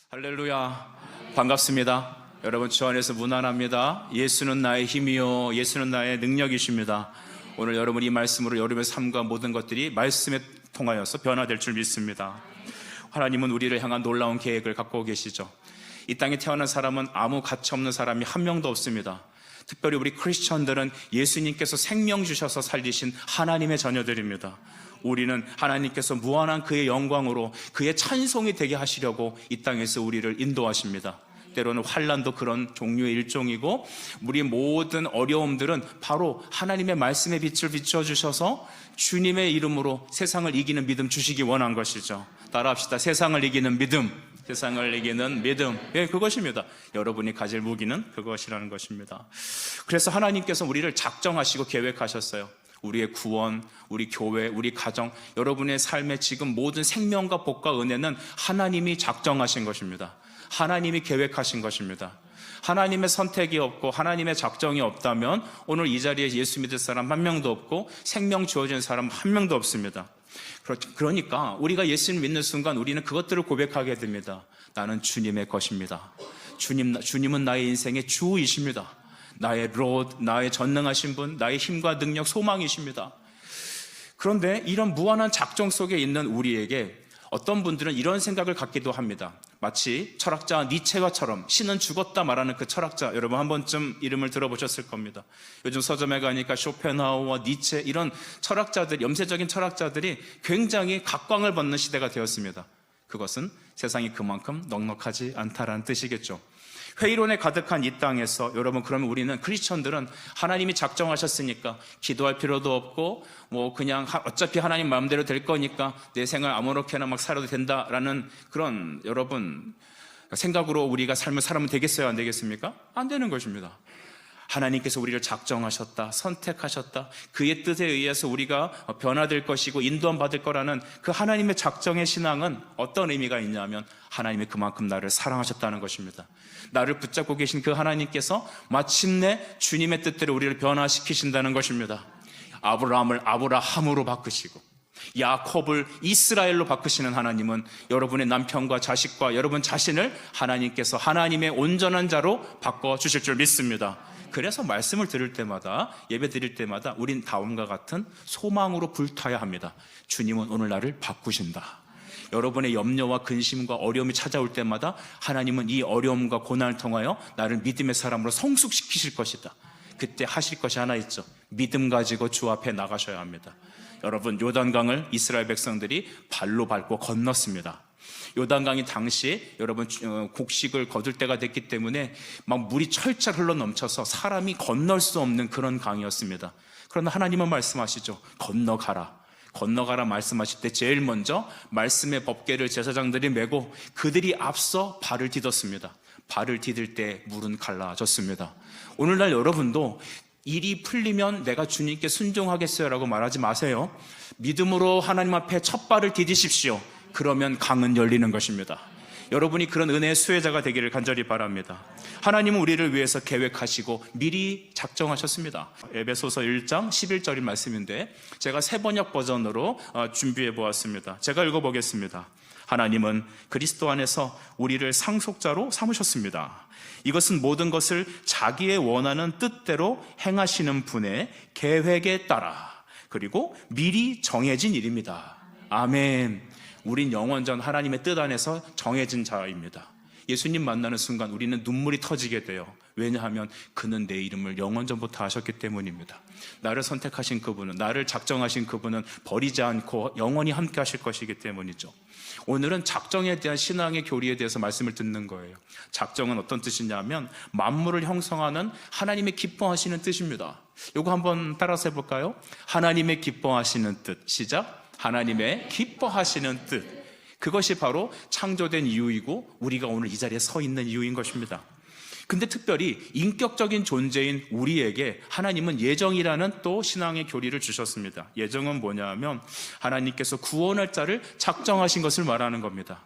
할렐루야, 반갑습니다. 여러분 주 안에서 무난합니다. 예수는 나의 힘이요 예수는 나의 능력이십니다. 오늘 여러분 이 말씀으로 여러분의 삶과 모든 것들이 말씀에 통하여서 변화될 줄 믿습니다. 하나님은 우리를 향한 놀라운 계획을 갖고 계시죠. 이 땅에 태어난 사람은 아무 가치 없는 사람이 한 명도 없습니다. 특별히 우리 크리스천들은 예수님께서 생명 주셔서 살리신 하나님의 자녀들입니다. 우리는 하나님께서 무한한 그의 영광으로 그의 찬송이 되게 하시려고 이 땅에서 우리를 인도하십니다. 때로는 환난도 그런 종류의 일종이고, 우리 모든 어려움들은 바로 하나님의 말씀의 빛을 비춰주셔서 주님의 이름으로 세상을 이기는 믿음 주시기 원한 것이죠. 따라합시다. 세상을 이기는 믿음, 세상을 이기는 믿음. 예, 그것입니다. 여러분이 가질 무기는 그것이라는 것입니다. 그래서 하나님께서 우리를 작정하시고 계획하셨어요. 우리의 구원, 우리 교회, 우리 가정, 여러분의 삶의 지금 모든 생명과 복과 은혜는 하나님이 작정하신 것입니다. 하나님이 계획하신 것입니다. 하나님의 선택이 없고 하나님의 작정이 없다면 오늘 이 자리에 예수 믿을 사람 한 명도 없고 생명 주어진 사람 한 명도 없습니다. 그러니까 우리가 예수를 믿는 순간 우리는 그것들을 고백하게 됩니다. 나는 주님의 것입니다. 주님은 나의 인생의 주이십니다. 나의 로드, 나의 전능하신 분, 나의 힘과 능력, 소망이십니다. 그런데 이런 무한한 작정 속에 있는 우리에게 어떤 분들은 이런 생각을 갖기도 합니다. 마치 철학자 니체와처럼 신은 죽었다 말하는 그 철학자, 여러분 한 번쯤 이름을 들어보셨을 겁니다. 요즘 서점에 가니까 쇼펜하우어와 니체, 이런 철학자들, 염세적인 철학자들이 굉장히 각광을 받는 시대가 되었습니다. 그것은 세상이 그만큼 넉넉하지 않다라는 뜻이겠죠. 회의론에 가득한 이 땅에서 여러분, 그러면 우리는 크리스천들은 하나님이 작정하셨으니까 기도할 필요도 없고 그냥 어차피 하나님 마음대로 될 거니까 내 생활 아무렇게나 막 살아도 된다라는 그런 여러분 생각으로 우리가 삶을 살면 되겠어요, 안 되겠습니까? 안 되는 것입니다. 하나님께서 우리를 작정하셨다, 선택하셨다, 그의 뜻에 의해서 우리가 변화될 것이고 인도함 받을 거라는 그 하나님의 작정의 신앙은 어떤 의미가 있냐면 하나님이 그만큼 나를 사랑하셨다는 것입니다. 나를 붙잡고 계신 그 하나님께서 마침내 주님의 뜻대로 우리를 변화시키신다는 것입니다. 아브라함을 아브라함으로 바꾸시고 야곱을 이스라엘로 바꾸시는 하나님은 여러분의 남편과 자식과 여러분 자신을 하나님께서 하나님의 온전한 자로 바꿔주실 줄 믿습니다. 그래서 말씀을 들을 때마다, 예배 드릴 때마다 우린 다음과 같은 소망으로 불타야 합니다. 주님은 오늘 나를 바꾸신다. 여러분의 염려와 근심과 어려움이 찾아올 때마다 하나님은 이 어려움과 고난을 통하여 나를 믿음의 사람으로 성숙시키실 것이다. 그때 하실 것이 하나 있죠. 믿음 가지고 주 앞에 나가셔야 합니다. 여러분, 요단강을 이스라엘 백성들이 발로 밟고 건넜습니다. 요단강이 당시에 여러분 곡식을 거둘 때가 됐기 때문에 막 물이 철철 흘러 넘쳐서 사람이 건널 수 없는 그런 강이었습니다. 그러나 하나님은 말씀하시죠. 건너가라 말씀하실 때 제일 먼저 말씀의 법궤를 제사장들이 메고 그들이 앞서 발을 디뎠습니다. 발을 디딜 때 물은 갈라졌습니다. 오늘날 여러분도 일이 풀리면 내가 주님께 순종하겠어요 라고 말하지 마세요. 믿음으로 하나님 앞에 첫 발을 디디십시오. 그러면 강은 열리는 것입니다. 여러분이 그런 은혜의 수혜자가 되기를 간절히 바랍니다. 하나님은 우리를 위해서 계획하시고 미리 작정하셨습니다. 에베소서 1장 11절인 말씀인데 제가 새번역 버전으로 준비해 보았습니다. 제가 읽어보겠습니다. 하나님은 그리스도 안에서 우리를 상속자로 삼으셨습니다. 이것은 모든 것을 자기의 원하는 뜻대로 행하시는 분의 계획에 따라 그리고 미리 정해진 일입니다. 아멘. 우린 영원전 하나님의 뜻 안에서 정해진 자입니다. 예수님 만나는 순간 우리는 눈물이 터지게 돼요. 왜냐하면 그는 내 이름을 영원전부터 아셨기 때문입니다. 나를 선택하신 그분은, 나를 작정하신 그분은 버리지 않고 영원히 함께 하실 것이기 때문이죠. 오늘은 작정에 대한 신앙의 교리에 대해서 말씀을 듣는 거예요. 작정은 어떤 뜻이냐면 만물을 형성하는 하나님의 기뻐하시는 뜻입니다. 이거 한번 따라서 해볼까요? 하나님의 기뻐하시는 뜻. 시작. 하나님의 기뻐하시는 뜻. 그것이 바로 창조된 이유이고 우리가 오늘 이 자리에 서 있는 이유인 것입니다. 근데 특별히 인격적인 존재인 우리에게 하나님은 예정이라는 또 신앙의 교리를 주셨습니다. 예정은 뭐냐 하면 하나님께서 구원할 자를 작정하신 것을 말하는 겁니다.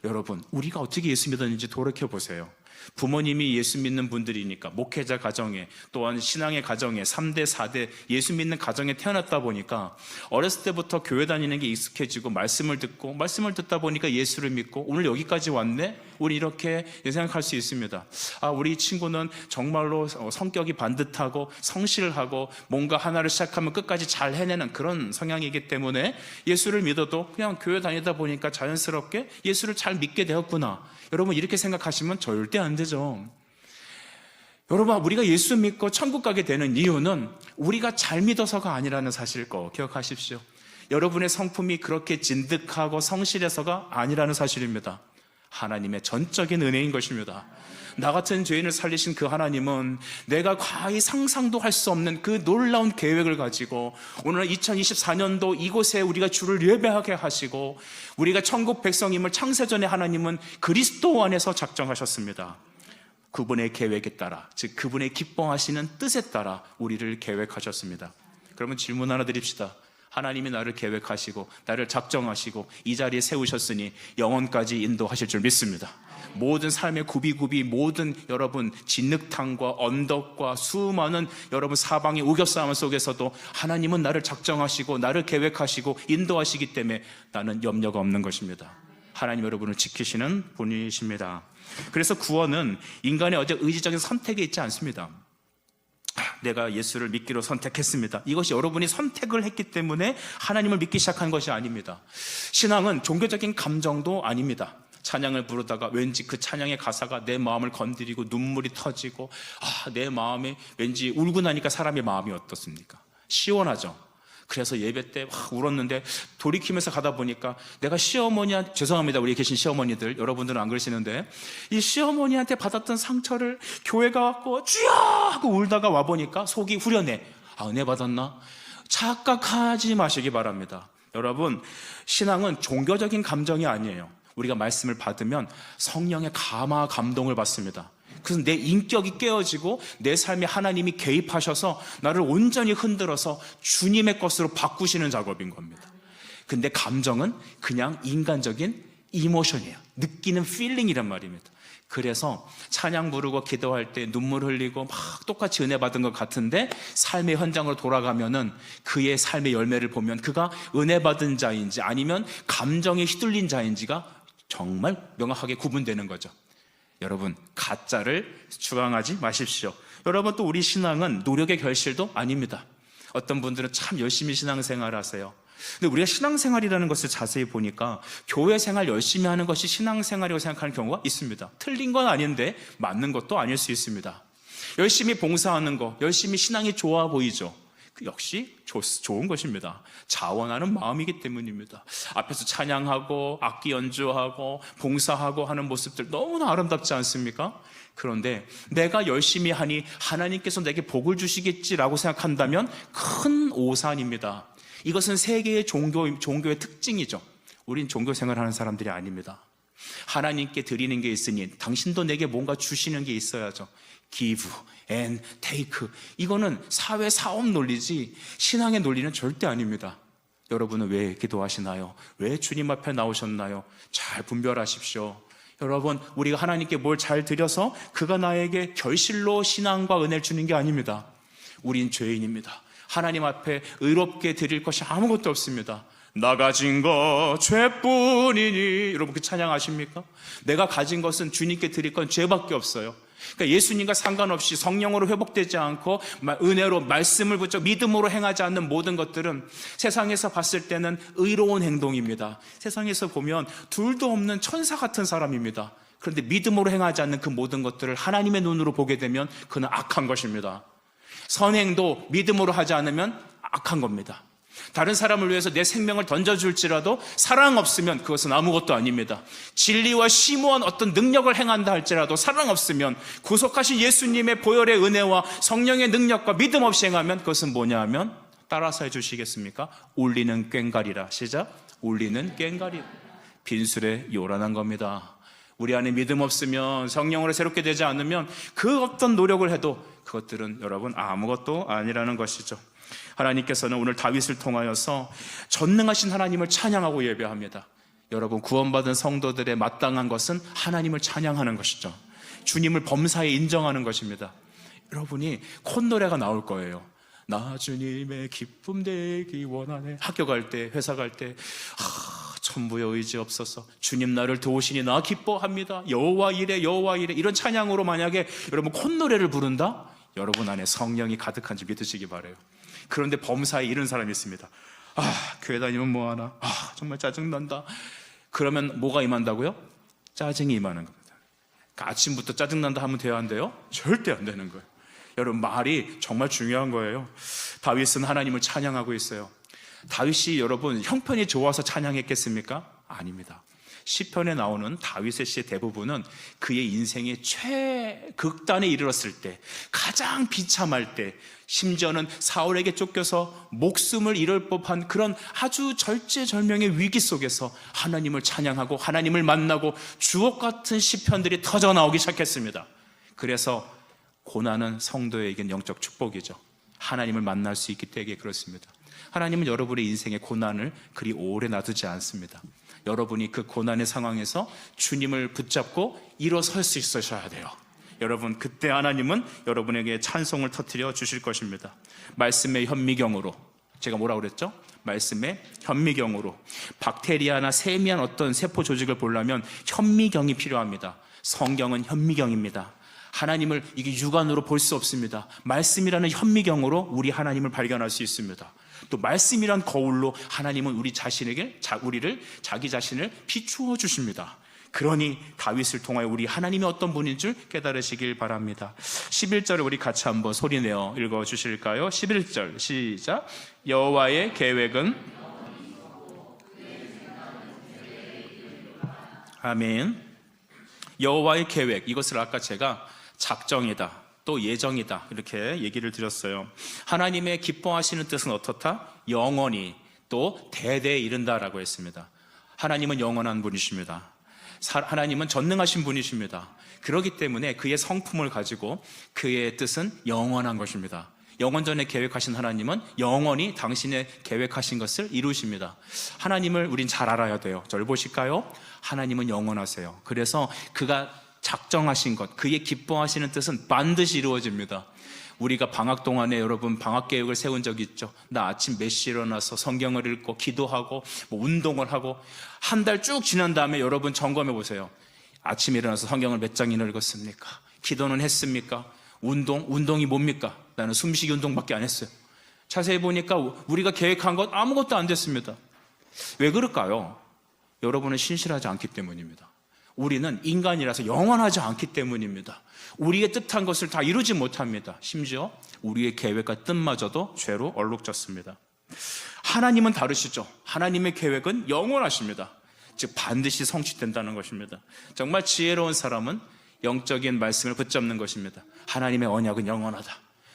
여러분, 우리가 어떻게 예수 믿었는지 돌이켜보세요. 부모님이 예수 믿는 분들이니까 목회자 가정에, 또한 신앙의 가정에, 3대, 4대 예수 믿는 가정에 태어났다 보니까 어렸을 때부터 교회 다니는 게 익숙해지고 말씀을 듣다 보니까 예수를 믿고 오늘 여기까지 왔네? 우리 이렇게 생각할 수 있습니다. 우리 친구는 정말로 성격이 반듯하고 성실하고 뭔가 하나를 시작하면 끝까지 잘 해내는 그런 성향이기 때문에 예수를 믿어도 그냥 교회 다니다 보니까 자연스럽게 예수를 잘 믿게 되었구나. 여러분 이렇게 생각하시면 절대 안 되죠. 여러분, 우리가 예수 믿고 천국 가게 되는 이유는 우리가 잘 믿어서가 아니라는 사실을 꼭 기억하십시오. 여러분의 성품이 그렇게 진득하고 성실해서가 아니라는 사실입니다. 하나님의 전적인 은혜인 것입니다. 나 같은 죄인을 살리신 그 하나님은 내가 과히 상상도 할 수 없는 그 놀라운 계획을 가지고 오늘 2024년도 이곳에 우리가 주를 예배하게 하시고 우리가 천국 백성임을 창세전에 하나님은 그리스도 안에서 작정하셨습니다. 그분의 계획에 따라, 즉 그분의 기뻐하시는 뜻에 따라 우리를 계획하셨습니다. 그러면 질문 하나 드립시다. 하나님이 나를 계획하시고 나를 작정하시고 이 자리에 세우셨으니 영원까지 인도하실 줄 믿습니다. 모든 삶의 구비구비, 모든 여러분 진흙탕과 언덕과 수많은 여러분 사방의 우겨싸움 속에서도 하나님은 나를 작정하시고 나를 계획하시고 인도하시기 때문에 나는 염려가 없는 것입니다. 하나님 여러분을 지키시는 분이십니다. 그래서 구원은 인간의 어제 의지적인 선택에 있지 않습니다. 내가 예수를 믿기로 선택했습니다. 이것이 여러분이 선택을 했기 때문에 하나님을 믿기 시작한 것이 아닙니다. 신앙은 종교적인 감정도 아닙니다. 찬양을 부르다가 왠지 그 찬양의 가사가 내 마음을 건드리고 눈물이 터지고 내 마음에 왠지 울고 나니까 사람의 마음이 어떻습니까? 시원하죠. 그래서 예배 때 울었는데 돌이키면서 가다 보니까 내가 시어머니한테, 죄송합니다 우리 계신 시어머니들, 여러분들은 안 그러시는데 이 시어머니한테 받았던 상처를 교회 가갖고 주여 하고 울다가 와보니까 속이 후련해. 은혜 받았나? 착각하지 마시기 바랍니다. 여러분, 신앙은 종교적인 감정이 아니에요. 우리가 말씀을 받으면 성령의 감화 감동을 받습니다. 그래서 내 인격이 깨어지고 내 삶에 하나님이 개입하셔서 나를 온전히 흔들어서 주님의 것으로 바꾸시는 작업인 겁니다. 근데 감정은 그냥 인간적인 이모션이에요. 느끼는 필링이란 말입니다. 그래서 찬양 부르고 기도할 때 눈물 흘리고 막 똑같이 은혜 받은 것 같은데 삶의 현장으로 돌아가면은 그의 삶의 열매를 보면 그가 은혜 받은 자인지 아니면 감정에 휘둘린 자인지가 정말 명확하게 구분되는 거죠. 여러분, 가짜를 추앙하지 마십시오. 여러분, 또 우리 신앙은 노력의 결실도 아닙니다. 어떤 분들은 참 열심히 신앙생활을 하세요. 근데 우리가 신앙생활이라는 것을 자세히 보니까 교회 생활 열심히 하는 것이 신앙생활이라고 생각하는 경우가 있습니다. 틀린 건 아닌데 맞는 것도 아닐 수 있습니다. 열심히 봉사하는 거, 열심히 신앙이 좋아 보이죠. 역시 좋은 것입니다. 자원하는 마음이기 때문입니다. 앞에서 찬양하고 악기 연주하고 봉사하고 하는 모습들 너무나 아름답지 않습니까? 그런데 내가 열심히 하니 하나님께서 내게 복을 주시겠지라고 생각한다면 큰 오산입니다. 이것은 세계의 종교의 특징이죠. 우린 종교 생활하는 사람들이 아닙니다. 하나님께 드리는 게 있으니 당신도 내게 뭔가 주시는 게 있어야죠. give and take. 이거는 사회 사업 논리지 신앙의 논리는 절대 아닙니다. 여러분은 왜 기도하시나요? 왜 주님 앞에 나오셨나요? 잘 분별하십시오. 여러분, 우리가 하나님께 뭘 잘 드려서 그가 나에게 결실로 신앙과 은혜를 주는 게 아닙니다. 우린 죄인입니다. 하나님 앞에 의롭게 드릴 것이 아무것도 없습니다. 나 가진 거 죄뿐이니. 여러분 그 찬양 아십니까? 내가 가진 것은 주님께 드릴 건 죄밖에 없어요. 그러니까 예수님과 상관없이 성령으로 회복되지 않고 은혜로 말씀을 붙여 믿음으로 행하지 않는 모든 것들은 세상에서 봤을 때는 의로운 행동입니다. 세상에서 보면 둘도 없는 천사 같은 사람입니다. 그런데 믿음으로 행하지 않는 그 모든 것들을 하나님의 눈으로 보게 되면 그는 악한 것입니다. 선행도 믿음으로 하지 않으면 악한 겁니다. 다른 사람을 위해서 내 생명을 던져줄지라도 사랑 없으면 그것은 아무것도 아닙니다. 진리와 심오한 어떤 능력을 행한다 할지라도 사랑 없으면, 구속하신 예수님의 보혈의 은혜와 성령의 능력과 믿음 없이 행하면 그것은 뭐냐 하면, 따라서 해주시겠습니까? 울리는 꽹과리라. 시작. 울리는 꽹과리. 빈술에 요란한 겁니다. 우리 안에 믿음 없으면, 성령으로 새롭게 되지 않으면 그 어떤 노력을 해도 그것들은 여러분 아무것도 아니라는 것이죠. 하나님께서는 오늘 다윗을 통하여서 전능하신 하나님을 찬양하고 예배합니다. 여러분, 구원받은 성도들의 마땅한 것은 하나님을 찬양하는 것이죠. 주님을 범사에 인정하는 것입니다. 여러분이 콧노래가 나올 거예요. 나 주님의 기쁨 되기 원하네. 학교 갈 때, 회사 갈 때, 천부의 의지 없어서 주님 나를 도우시니 나 기뻐합니다. 여호와 이래 여호와 이래. 이런 찬양으로 만약에 여러분 콧노래를 부른다? 여러분 안에 성령이 가득한지 믿으시기 바라요. 그런데 범사에 이런 사람이 있습니다. 교회 다니면 뭐하나, 정말 짜증난다. 그러면 뭐가 임한다고요? 짜증이 임하는 겁니다. 그러니까 아침부터 짜증난다 하면 돼야 한대요? 절대 안 되는 거예요. 여러분, 말이 정말 중요한 거예요. 다윗은 하나님을 찬양하고 있어요. 다윗이 여러분 형편이 좋아서 찬양했겠습니까? 아닙니다. 시편에 나오는 다윗의 시의 대부분은 그의 인생의 최극단에 이르렀을 때, 가장 비참할 때, 심지어는 사울에게 쫓겨서 목숨을 잃을 법한 그런 아주 절제절명의 위기 속에서 하나님을 찬양하고 하나님을 만나고 주옥 같은 시편들이 터져 나오기 시작했습니다. 그래서 고난은 성도에겐 영적 축복이죠. 하나님을 만날 수 있기 때문에 그렇습니다. 하나님은 여러분의 인생의 고난을 그리 오래 놔두지 않습니다. 여러분이 그 고난의 상황에서 주님을 붙잡고 일어설 수 있으셔야 돼요. 여러분, 그때 하나님은 여러분에게 찬송을 터뜨려 주실 것입니다. 말씀의 현미경으로, 제가 뭐라고 그랬죠? 말씀의 현미경으로. 박테리아나 세미한 어떤 세포 조직을 보려면 현미경이 필요합니다. 성경은 현미경입니다. 하나님을 이게 육안으로 볼 수 없습니다. 말씀이라는 현미경으로 우리 하나님을 발견할 수 있습니다. 또 말씀이란 거울로 하나님은 우리를 자기 자신을 비추어 주십니다. 그러니 다윗을 통하여 우리 하나님이 어떤 분인 줄 깨달으시길 바랍니다. 11절을 우리 같이 한번 소리내어 읽어 주실까요? 11절 시작. 여호와의 계획은, 아멘. 여호와의 계획, 이것을 아까 제가 작정이다, 또 예정이다, 이렇게 얘기를 드렸어요. 하나님의 기뻐하시는 뜻은 어떻다? 영원히, 또 대대에 이른다라고 했습니다. 하나님은 영원한 분이십니다. 하나님은 전능하신 분이십니다. 그렇기 때문에 그의 성품을 가지고 그의 뜻은 영원한 것입니다. 영원전에 계획하신 하나님은 영원히 당신의 계획하신 것을 이루십니다. 하나님을 우린 잘 알아야 돼요. 절 보실까요? 하나님은 영원하세요. 그래서 그가 작정하신 것, 그의 기뻐하시는 뜻은 반드시 이루어집니다. 우리가 방학 동안에 여러분 방학 계획을 세운 적이 있죠. 나 아침 몇 시에 일어나서 성경을 읽고 기도하고 운동을 하고, 한 달 쭉 지난 다음에 여러분 점검해 보세요. 아침에 일어나서 성경을 몇 장이나 읽었습니까? 기도는 했습니까? 운동이 뭡니까? 나는 숨쉬기 운동밖에 안 했어요. 자세히 보니까 우리가 계획한 것 아무것도 안 됐습니다. 왜 그럴까요? 여러분은 신실하지 않기 때문입니다. 우리는 인간이라서 영원하지 않기 때문입니다. 우리의 뜻한 것을 다 이루지 못합니다. 심지어 우리의 계획과 뜻마저도 죄로 얼룩졌습니다. 하나님은 다르시죠. 하나님의 계획은 영원하십니다. 즉 반드시 성취된다는 것입니다. 정말 지혜로운 사람은 영적인 말씀을 붙잡는 것입니다. 하나님의 언약은 영원하다.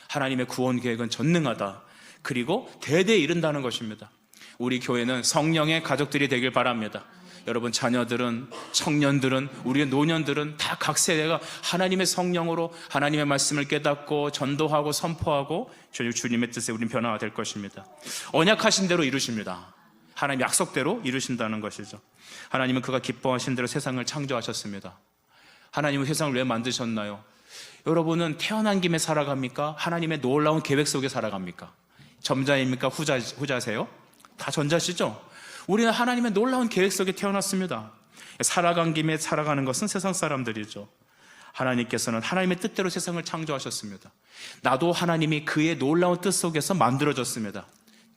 하나님의 구원 계획은 전능하다. 그리고 대대에 이른다는 것입니다. 우리 교회는 성령의 가족들이 되길 바랍니다. 여러분 자녀들은, 청년들은, 우리의 노년들은 다 각 세대가 하나님의 성령으로 하나님의 말씀을 깨닫고 전도하고 선포하고 주님의 뜻에 우린 변화가 될 것입니다. 언약하신 대로 이루십니다. 하나님 약속대로 이루신다는 것이죠. 하나님은 그가 기뻐하신 대로 세상을 창조하셨습니다. 하나님은 세상을 왜 만드셨나요? 여러분은 태어난 김에 살아갑니까? 하나님의 놀라운 계획 속에 살아갑니까? 전자입니까? 후자세요? 다 전자시죠? 우리는 하나님의 놀라운 계획 속에 태어났습니다. 살아간 김에 살아가는 것은 세상 사람들이죠. 하나님께서는 하나님의 뜻대로 세상을 창조하셨습니다. 나도 하나님이 그의 놀라운 뜻 속에서 만들어졌습니다.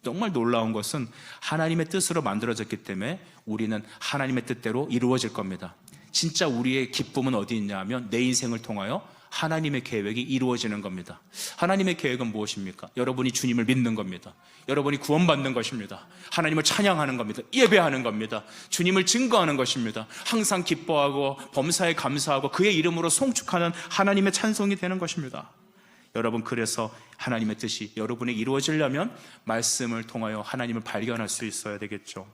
정말 놀라운 것은 하나님의 뜻으로 만들어졌기 때문에 우리는 하나님의 뜻대로 이루어질 겁니다. 진짜 우리의 기쁨은 어디 있냐 하면 내 인생을 통하여 하나님의 계획이 이루어지는 겁니다. 하나님의 계획은 무엇입니까? 여러분이 주님을 믿는 겁니다. 여러분이 구원받는 것입니다. 하나님을 찬양하는 겁니다. 예배하는 겁니다. 주님을 증거하는 것입니다. 항상 기뻐하고 범사에 감사하고 그의 이름으로 송축하는 하나님의 찬송이 되는 것입니다. 여러분, 그래서 하나님의 뜻이 여러분에게 이루어지려면 말씀을 통하여 하나님을 발견할 수 있어야 되겠죠.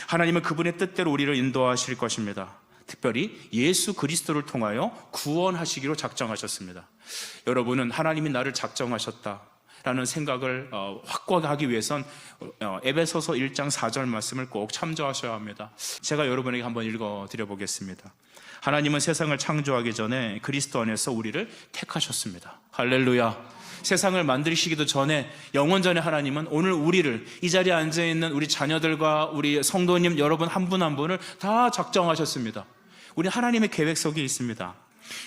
하나님은 그분의 뜻대로 우리를 인도하실 것입니다. 특별히 예수 그리스도를 통하여 구원하시기로 작정하셨습니다. 여러분은 하나님이 나를 작정하셨다라는 라는 생각을 확고하게 하기 위해선 에베소서 1장 4절 말씀을 꼭 참조하셔야 합니다. 제가 여러분에게 한번 읽어드려 보겠습니다. 하나님은 세상을 창조하기 전에 그리스도 안에서 우리를 택하셨습니다. 할렐루야. 세상을 만드시기도 전에, 영원 전에 하나님은 오늘 우리를, 이 자리에 앉아있는 우리 자녀들과 우리 성도님 여러분 한 분 한 분을 다 작정하셨습니다. 우리 하나님의 계획 속에 있습니다.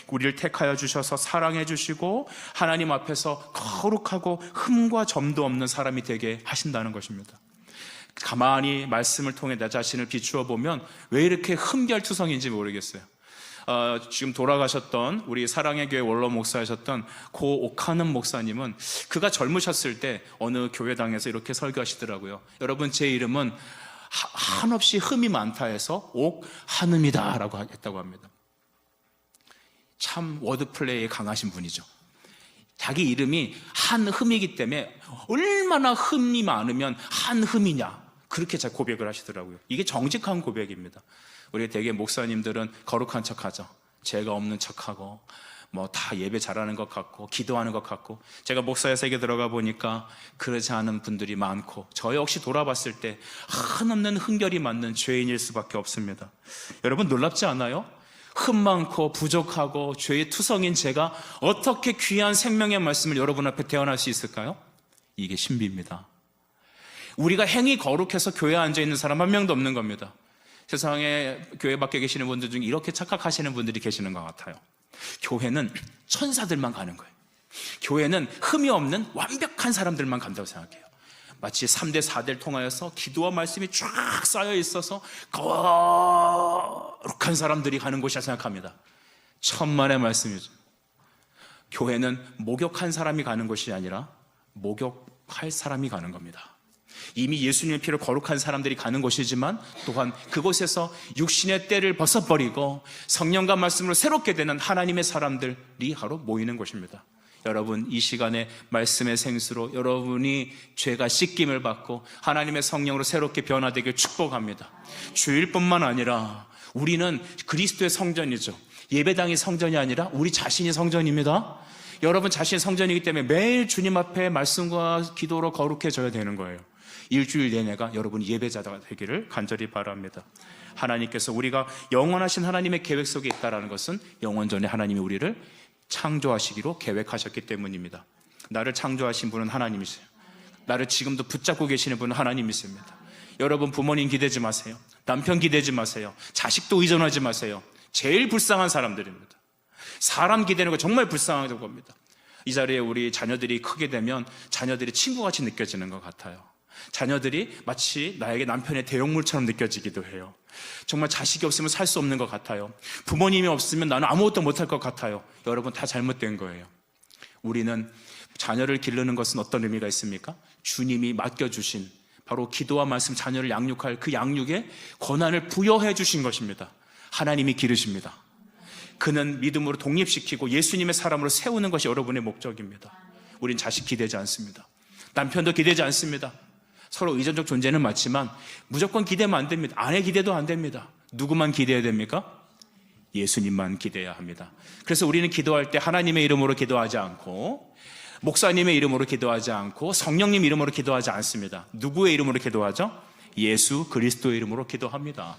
우리를 택하여 주셔서 사랑해 주시고 하나님 앞에서 거룩하고 흠과 점도 없는 사람이 되게 하신다는 것입니다. 가만히 말씀을 통해 내 자신을 비추어 보면 왜 이렇게 흠결투성인지 모르겠어요. 지금 돌아가셨던 우리 사랑의 교회 원로 목사하셨던 고 옥하는 목사님은 그가 젊으셨을 때 어느 교회당에서 이렇게 설교하시더라고요. 여러분, 제 이름은 한없이 흠이 많다 해서 옥한음이다 라고 했다고 합니다. 참 워드플레이에 강하신 분이죠. 자기 이름이 한흠이기 때문에 얼마나 흠이 많으면 한흠이냐, 그렇게 잘 고백을 하시더라고요. 이게 정직한 고백입니다. 우리 대개 목사님들은 거룩한 척하죠. 죄가 없는 척하고 뭐 다 예배 잘하는 것 같고 기도하는 것 같고. 제가 목사의 세계 들어가 보니까 그러지 않은 분들이 많고, 저 역시 돌아봤을 때 한없는 흠결이 많는 죄인일 수밖에 없습니다. 여러분, 놀랍지 않아요? 흠 많고 부족하고 죄의 투성인 제가 어떻게 귀한 생명의 말씀을 여러분 앞에 대언할 수 있을까요? 이게 신비입니다. 우리가 행위 거룩해서 교회에 앉아있는 사람 한 명도 없는 겁니다. 세상에 교회 밖에 계시는 분들 중에 이렇게 착각하시는 분들이 계시는 것 같아요. 교회는 천사들만 가는 거예요. 교회는 흠이 없는 완벽한 사람들만 간다고 생각해요. 마치 3대 4대를 통하여서 기도와 말씀이 쫙 쌓여 있어서 거룩한 사람들이 가는 곳이라 생각합니다. 천만의 말씀이죠. 교회는 목욕한 사람이 가는 곳이 아니라 목욕할 사람이 가는 겁니다. 이미 예수님의 피로 거룩한 사람들이 가는 곳이지만 또한 그곳에서 육신의 때를 벗어버리고 성령과 말씀으로 새롭게 되는 하나님의 사람들이 하러 모이는 곳입니다. 여러분, 이 시간에 말씀의 생수로 여러분이 죄가 씻김을 받고 하나님의 성령으로 새롭게 변화되길 축복합니다. 주일뿐만 아니라 우리는 그리스도의 성전이죠. 예배당이 성전이 아니라 우리 자신이 성전입니다. 여러분 자신이 성전이기 때문에 매일 주님 앞에 말씀과 기도로 거룩해져야 되는 거예요. 일주일 내내가 여러분이 예배자가 되기를 간절히 바랍니다. 하나님께서 우리가 영원하신 하나님의 계획 속에 있다는 것은 영원전에 하나님이 우리를 창조하시기로 계획하셨기 때문입니다. 나를 창조하신 분은 하나님이세요. 나를 지금도 붙잡고 계시는 분은 하나님이십니다. 여러분, 부모님 기대지 마세요. 남편 기대지 마세요. 자식도 의존하지 마세요. 제일 불쌍한 사람들입니다. 사람 기대는 거 정말 불쌍한 겁니다. 이 자리에 우리 자녀들이 크게 되면 자녀들이 친구같이 느껴지는 것 같아요. 자녀들이 마치 나에게 남편의 대형물처럼 느껴지기도 해요. 정말 자식이 없으면 살 수 없는 것 같아요. 부모님이 없으면 나는 아무것도 못할 것 같아요. 여러분, 다 잘못된 거예요. 우리는 자녀를 기르는 것은 어떤 의미가 있습니까? 주님이 맡겨주신 바로 기도와 말씀, 자녀를 양육할 그 양육에 권한을 부여해 주신 것입니다. 하나님이 기르십니다. 그는 믿음으로 독립시키고 예수님의 사람으로 세우는 것이 여러분의 목적입니다. 우린 자식 기대지 않습니다. 남편도 기대지 않습니다. 서로 의존적 존재는 맞지만 무조건 기대면 안 됩니다. 아내 기대도 안 됩니다. 누구만 기대해야 됩니까? 예수님만 기대해야 합니다. 그래서 우리는 기도할 때 하나님의 이름으로 기도하지 않고, 목사님의 이름으로 기도하지 않고, 성령님 이름으로 기도하지 않습니다. 누구의 이름으로 기도하죠? 예수 그리스도의 이름으로 기도합니다.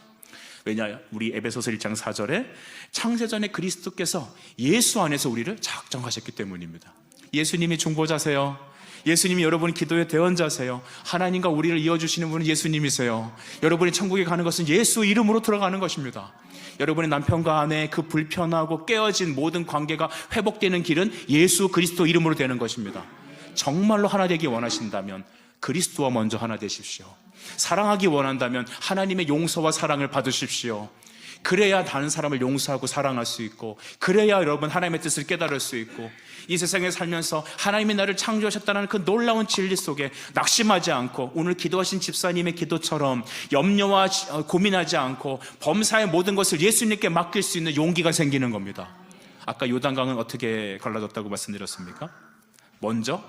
왜냐? 우리 에베소서 1장 4절에 창세전에 그리스도께서 예수 안에서 우리를 작정하셨기 때문입니다. 예수님이 중보자세요. 예수님이 여러분의 기도의 대원자세요. 하나님과 우리를 이어주시는 분은 예수님이세요. 여러분이 천국에 가는 것은 예수 이름으로 들어가는 것입니다. 여러분의 남편과 아내의 그 불편하고 깨어진 모든 관계가 회복되는 길은 예수 그리스도 이름으로 되는 것입니다. 정말로 하나 되기 원하신다면 그리스도와 먼저 하나 되십시오. 사랑하기 원한다면 하나님의 용서와 사랑을 받으십시오. 그래야 다른 사람을 용서하고 사랑할 수 있고, 그래야 여러분 하나님의 뜻을 깨달을 수 있고, 이 세상에 살면서 하나님이 나를 창조하셨다는 그 놀라운 진리 속에 낙심하지 않고, 오늘 기도하신 집사님의 기도처럼 염려와 고민하지 않고 범사의 모든 것을 예수님께 맡길 수 있는 용기가 생기는 겁니다. 아까 요단강은 어떻게 갈라졌다고 말씀드렸습니까? 먼저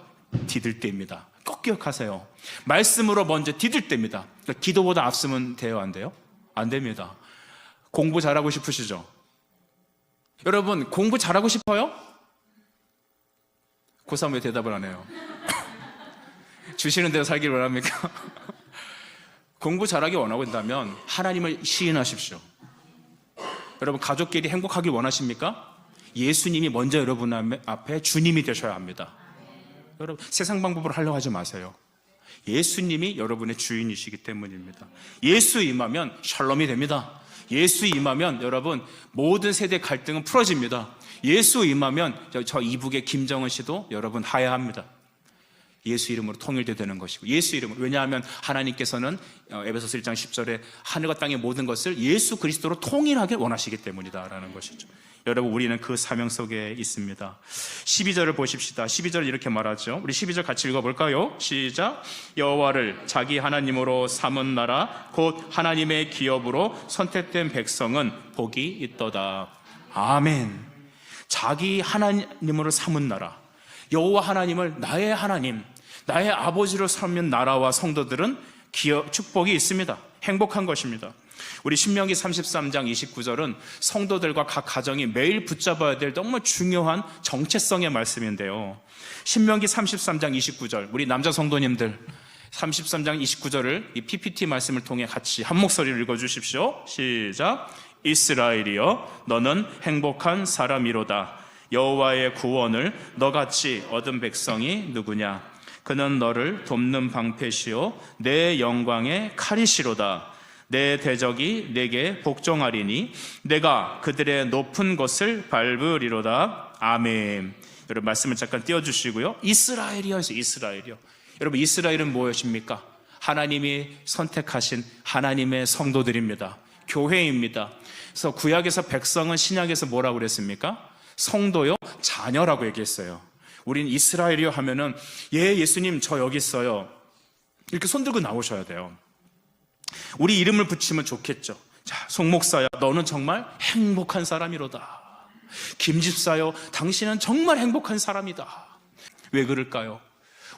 디딜 때입니다. 꼭 기억하세요. 말씀으로 먼저 디딜 때입니다. 그러니까 기도보다 앞서면 돼요, 안 돼요? 안 됩니다. 공부 잘하고 싶으시죠? 여러분, 공부 잘하고 싶어요? 고3 왜 대답을 안 해요? 주시는 대로 살길 원합니까? 공부 잘하기 원하고 있다면 하나님을 시인하십시오. 여러분, 가족끼리 행복하길 원하십니까? 예수님이 먼저 여러분 앞에 주님이 되셔야 합니다. 여러분, 세상 방법으로 하려고 하지 마세요. 예수님이 여러분의 주인이시기 때문입니다. 예수 임하면 샬롬이 됩니다. 예수 임하면 여러분 모든 세대 갈등은 풀어집니다. 예수 임하면 저 이북의 김정은 씨도 여러분 하야합니다. 예수 이름으로 통일되야 되는 것이고, 예수 이름으로, 왜냐하면 하나님께서는 에베소서 1장 10절에 하늘과 땅의 모든 것을 예수 그리스도로 통일하길 원하시기 때문이다라는 것이죠. 여러분, 우리는 그 사명 속에 있습니다. 12절을 보십시다. 12절 이렇게 말하죠. 우리 12절 같이 읽어볼까요? 시작. 여호와를 자기 하나님으로 삼은 나라 곧 하나님의 기업으로 선택된 백성은 복이 있도다. 아멘. 자기 하나님으로 삼은 나라, 여호와 하나님을 나의 하나님, 나의 아버지로 삼는 나라와 성도들은 축복이 있습니다. 행복한 것입니다. 우리 신명기 33장 29절은 성도들과 각 가정이 매일 붙잡아야 될 너무 중요한 정체성의 말씀인데요. 신명기 33장 29절, 우리 남자 성도님들 33장 29절을 이 PPT 말씀을 통해 같이 한 목소리로 읽어주십시오. 시작. 이스라엘이여, 너는 행복한 사람이로다. 여호와의 구원을 너같이 얻은 백성이 누구냐? 그는 너를 돕는 방패시요 내 영광의 칼이시로다. 내 대적이 내게 복종하리니 내가 그들의 높은 곳을 밟으리로다. 아멘. 여러분, 말씀을 잠깐 띄워주시고요. 이스라엘이요, 이스라엘이요. 여러분, 이스라엘은 무엇입니까? 하나님이 선택하신 하나님의 성도들입니다. 교회입니다. 그래서 구약에서 백성은 신약에서 뭐라고 그랬습니까? 성도요, 자녀라고 얘기했어요. 우린 이스라엘이요 하면은, 예, 예수님 저 여기 있어요, 이렇게 손 들고 나오셔야 돼요. 우리 이름을 붙이면 좋겠죠. 자, 송 목사야, 너는 정말 행복한 사람이로다. 김 집사요, 당신은 정말 행복한 사람이다. 왜 그럴까요?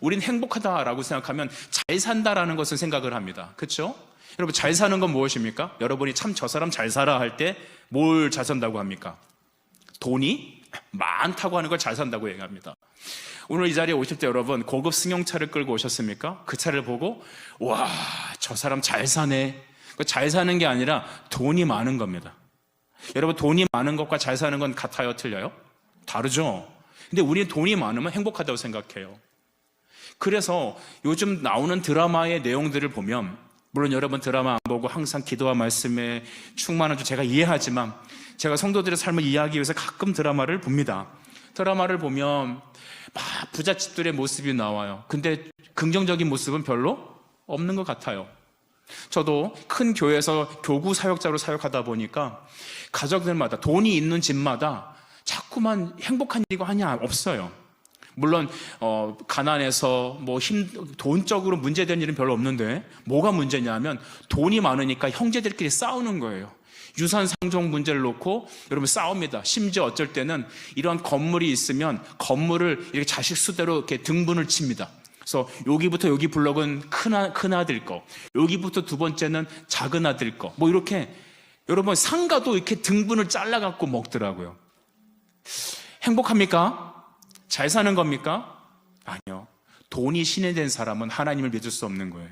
우린 행복하다라고 생각하면 잘 산다라는 것을 생각을 합니다. 그렇죠? 여러분, 잘 사는 건 무엇입니까? 여러분이 참 저 사람 잘 살아 할 때 뭘 잘 산다고 합니까? 돈이 많다고 하는 걸 잘 산다고 얘기합니다. 오늘 이 자리에 오실 때 여러분, 고급 승용차를 끌고 오셨습니까? 그 차를 보고 와, 저 사람 잘 사네. 잘 사는 게 아니라 돈이 많은 겁니다. 여러분, 돈이 많은 것과 잘 사는 건 같아요, 틀려요? 다르죠. 근데 우리는 돈이 많으면 행복하다고 생각해요. 그래서 요즘 나오는 드라마의 내용들을 보면, 물론 여러분 드라마 안 보고 항상 기도와 말씀에 충만한 줄 제가 이해하지만, 제가 성도들의 삶을 이해하기 위해서 가끔 드라마를 봅니다. 드라마를 보면 막 부잣집들의 모습이 나와요. 근데 긍정적인 모습은 별로 없는 것 같아요. 저도 큰 교회에서 교구 사역자로 사역하다 보니까 가족들마다, 돈이 있는 집마다 자꾸만 행복한 일이고 하냐, 없어요. 물론 가난해서 돈적으로 문제된 일은 별로 없는데, 뭐가 문제냐면 돈이 많으니까 형제들끼리 싸우는 거예요. 유산 상속 문제를 놓고 여러분 싸웁니다. 심지어 어쩔 때는 이러한 건물이 있으면 건물을 이렇게 자식 수대로 이렇게 등분을 칩니다. 그래서 여기부터 여기 블럭은 큰 아들 거, 여기부터 두 번째는 작은 아들 거, 이렇게 여러분 상가도 이렇게 등분을 잘라갖고 먹더라고요. 행복합니까? 잘 사는 겁니까? 아니요. 돈이 신이 된 사람은 하나님을 믿을 수 없는 거예요.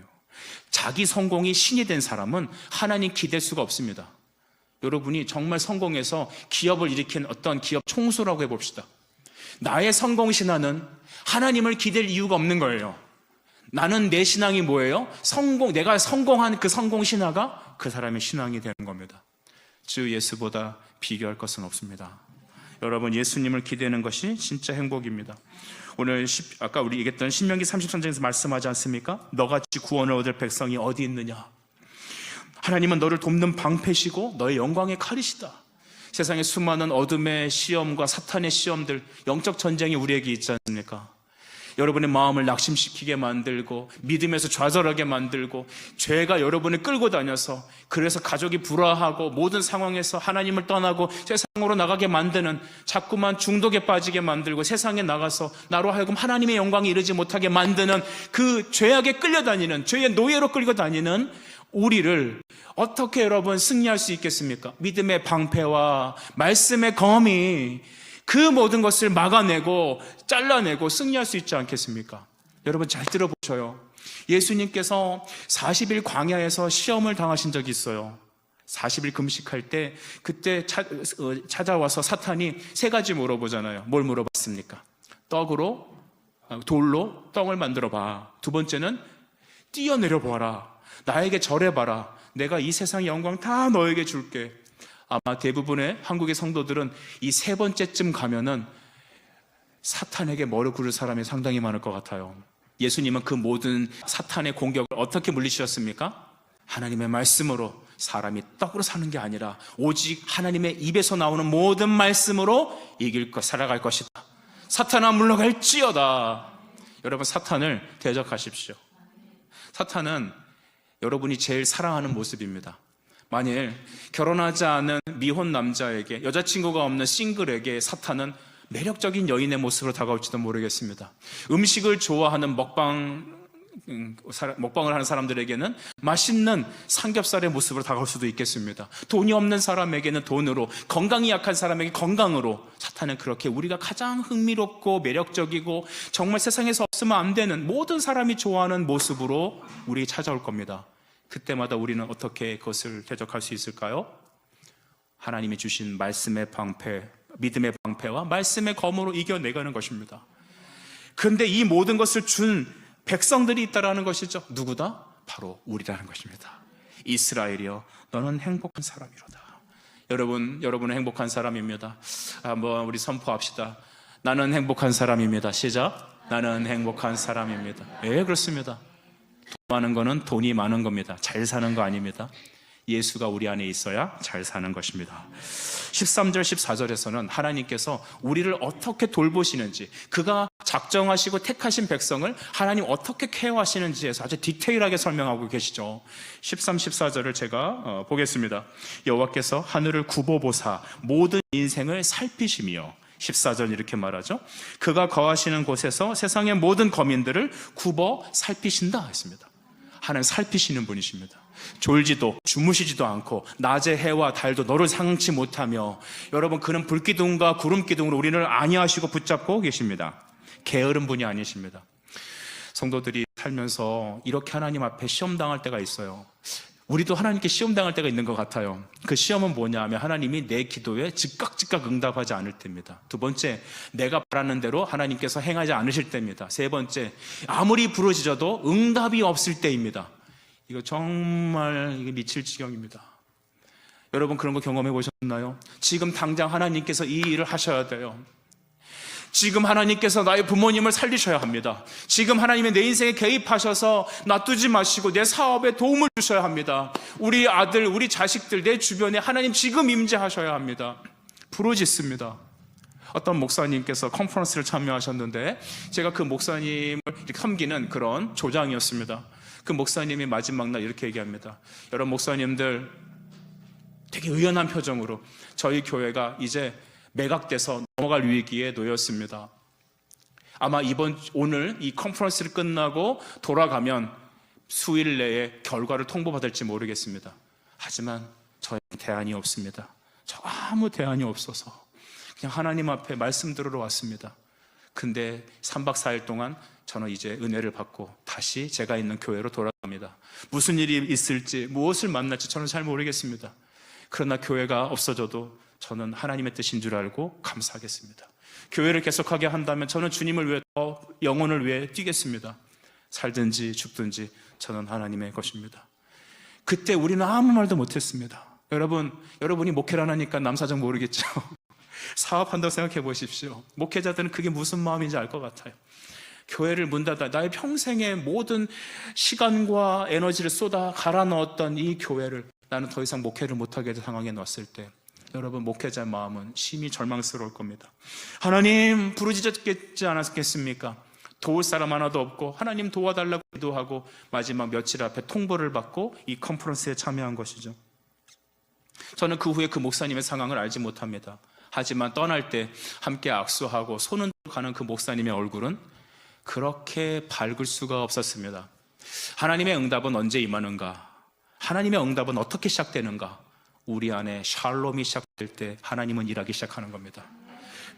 자기 성공이 신이 된 사람은 하나님 기댈 수가 없습니다. 여러분이 정말 성공해서 기업을 일으킨 어떤 기업 총수라고 해봅시다. 나의 성공 신화는 하나님을 기댈 이유가 없는 거예요. 나는 내 신앙이 뭐예요? 내가 성공한 그 성공 신화가 그 사람의 신앙이 되는 겁니다. 주 예수보다 비교할 것은 없습니다. 여러분, 예수님을 기대는 것이 진짜 행복입니다. 오늘 아까 우리 얘기했던 신명기 33장에서 말씀하지 않습니까? 너같이 구원을 얻을 백성이 어디 있느냐? 하나님은 너를 돕는 방패시고 너의 영광의 칼이시다. 세상의 수많은 어둠의 시험과 사탄의 시험들, 영적 전쟁이 우리에게 있지 않습니까? 여러분의 마음을 낙심시키게 만들고 믿음에서 좌절하게 만들고 죄가 여러분을 끌고 다녀서, 그래서 가족이 불화하고 모든 상황에서 하나님을 떠나고 세상으로 나가게 만드는, 자꾸만 중독에 빠지게 만들고 세상에 나가서 나로 하여금 하나님의 영광에 이르지 못하게 만드는 그 죄악에 끌려다니는, 죄의 노예로 끌고 다니는 우리를 어떻게 여러분 승리할 수 있겠습니까? 믿음의 방패와 말씀의 검이 그 모든 것을 막아내고 잘라내고 승리할 수 있지 않겠습니까? 여러분 잘 들어보셔요. 예수님께서 40일 광야에서 시험을 당하신 적이 있어요. 40일 금식할 때 그때 찾아와서 사탄이 세 가지 물어보잖아요. 뭘 물어봤습니까? 돌로 떡을 만들어 봐. 두 번째는 뛰어내려 보아라. 나에게 절해봐라. 내가 이 세상의 영광 다 너에게 줄게. 아마 대부분의 한국의 성도들은 이 세 번째쯤 가면은 사탄에게 머리 굴을 사람이 상당히 많을 것 같아요. 예수님은 그 모든 사탄의 공격을 어떻게 물리치셨습니까? 하나님의 말씀으로. 사람이 떡으로 사는 게 아니라 오직 하나님의 입에서 나오는 모든 말씀으로 살아갈 것이다. 사탄아 물러갈지어다. 여러분, 사탄을 대적하십시오. 사탄은 여러분이 제일 사랑하는 모습입니다. 만일 결혼하지 않은 미혼 남자에게, 여자친구가 없는 싱글에게 사탄은 매력적인 여인의 모습으로 다가올지도 모르겠습니다. 음식을 좋아하는 먹방을 하는 사람들에게는 맛있는 삼겹살의 모습으로 다가올 수도 있겠습니다. 돈이 없는 사람에게는 돈으로, 건강이 약한 사람에게 건강으로. 사탄은 그렇게 우리가 가장 흥미롭고 매력적이고 정말 세상에서 없으면 안 되는 모든 사람이 좋아하는 모습으로 우리에게 찾아올 겁니다. 그때마다 우리는 어떻게 그것을 대적할 수 있을까요? 하나님이 주신 말씀의 방패, 믿음의 방패와 말씀의 검으로 이겨내가는 것입니다. 그런데 이 모든 것을 준 백성들이 있다라는 것이죠. 누구다? 바로 우리라는 것입니다. 이스라엘이여, 너는 행복한 사람이로다. 여러분은 행복한 사람입니다. 한번 우리 선포합시다. 나는 행복한 사람입니다. 시작. 나는 행복한 사람입니다. 예, 그렇습니다. 돈 많은 거는 돈이 많은 겁니다. 잘 사는 거 아닙니다. 예수가 우리 안에 있어야 잘 사는 것입니다. 13절 14절에서는 하나님께서 우리를 어떻게 돌보시는지, 그가 작정하시고 택하신 백성을 하나님 어떻게 케어하시는지에서 아주 디테일하게 설명하고 계시죠. 13, 14절을 제가 보겠습니다. 여호와께서 하늘을 굽어보사 모든 인생을 살피시며, 14절 이렇게 말하죠. 그가 거하시는 곳에서 세상의 모든 거민들을 굽어 살피신다 했습니다. 하나님 살피시는 분이십니다. 졸지도 주무시지도 않고 낮의 해와 달도 너를 상치 못하며, 여러분, 그는 불기둥과 구름기둥으로 우리를 안위하시고 붙잡고 계십니다. 게으른 분이 아니십니다. 성도들이 살면서 이렇게 하나님 앞에 시험당할 때가 있어요. 우리도 하나님께 시험당할 때가 있는 것 같아요. 그 시험은 뭐냐 하면 하나님이 내 기도에 즉각 응답하지 않을 때입니다. 두 번째, 내가 바라는 대로 하나님께서 행하지 않으실 때입니다. 세 번째, 아무리 부르짖어도 응답이 없을 때입니다. 이거 정말 미칠 지경입니다. 여러분, 그런 거 경험해 보셨나요? 지금 당장 하나님께서 이 일을 하셔야 돼요. 지금 하나님께서 나의 부모님을 살리셔야 합니다. 지금 하나님의 내 인생에 개입하셔서 놔두지 마시고 내 사업에 도움을 주셔야 합니다. 우리 아들, 우리 자식들, 내 주변에 하나님 지금 임재하셔야 합니다. 부르짖습니다. 어떤 목사님께서 컨퍼런스를 참여하셨는데 제가 그 목사님을 이렇게 섬기는 그런 조장이었습니다. 그 목사님이 마지막 날 이렇게 얘기합니다. 여러분 목사님들, 되게 의연한 표정으로, 저희 교회가 이제 매각돼서 넘어갈 위기에 놓였습니다. 아마 오늘 이 컨퍼런스를 끝나고 돌아가면 수일 내에 결과를 통보받을지 모르겠습니다. 하지만 저에게 대안이 없습니다. 저 아무 대안이 없어서 그냥 하나님 앞에 말씀 들으러 왔습니다. 근데 3박 4일 동안 저는 이제 은혜를 받고 다시 제가 있는 교회로 돌아갑니다. 무슨 일이 있을지, 무엇을 만날지 저는 잘 모르겠습니다. 그러나 교회가 없어져도 저는 하나님의 뜻인 줄 알고 감사하겠습니다. 교회를 계속하게 한다면 저는 주님을 위해, 영혼을 위해 뛰겠습니다. 살든지 죽든지 저는 하나님의 것입니다. 그때 우리는 아무 말도 못했습니다. 여러분이 목회를 하니까 남사정 모르겠죠. 사업한다고 생각해 보십시오. 목회자들은 그게 무슨 마음인지 알 것 같아요. 교회를 문 닫아 나의 평생의 모든 시간과 에너지를 쏟아 갈아 넣었던 이 교회를 나는 더 이상 목회를 못하게 된 상황에 놓았을 때, 여러분 목회자의 마음은 심히 절망스러울 겁니다. 하나님 부르짖었겠지 않았겠습니까? 도울 사람 하나도 없고 하나님 도와달라고 기도하고 마지막 며칠 앞에 통보를 받고 이 컨퍼런스에 참여한 것이죠. 저는 그 후에 그 목사님의 상황을 알지 못합니다. 하지만 떠날 때 함께 악수하고 손을 가는 그 목사님의 얼굴은 그렇게 밝을 수가 없었습니다. 하나님의 응답은 언제 임하는가? 하나님의 응답은 어떻게 시작되는가? 우리 안에 샬롬이 시작될 때 하나님은 일하기 시작하는 겁니다.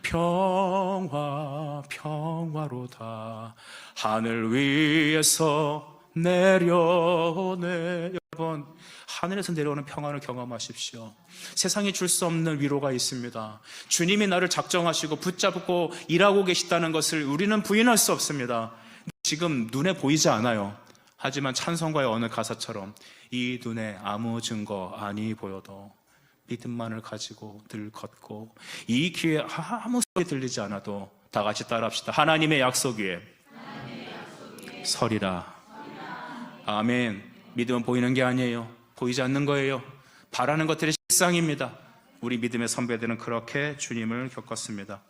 평화 평화로다. 하늘 위에서 내려오네. 여러분, 하늘에서 내려오는 평화를 경험하십시오. 세상이 줄 수 없는 위로가 있습니다. 주님이 나를 작정하시고 붙잡고 일하고 계시다는 것을 우리는 부인할 수 없습니다. 지금 눈에 보이지 않아요. 하지만 찬송가의 어느 가사처럼 이 눈에 아무 증거 아니 보여도 믿음만을 가지고 늘 걷고, 이 귀에 아무 소리 들리지 않아도 다 같이 따라합시다. 하나님의 약속 위에 서리라. 아멘. 믿음은 보이는 게 아니에요. 보이지 않는 거예요. 바라는 것들이 실상입니다. 우리 믿음의 선배들은 그렇게 주님을 겪었습니다.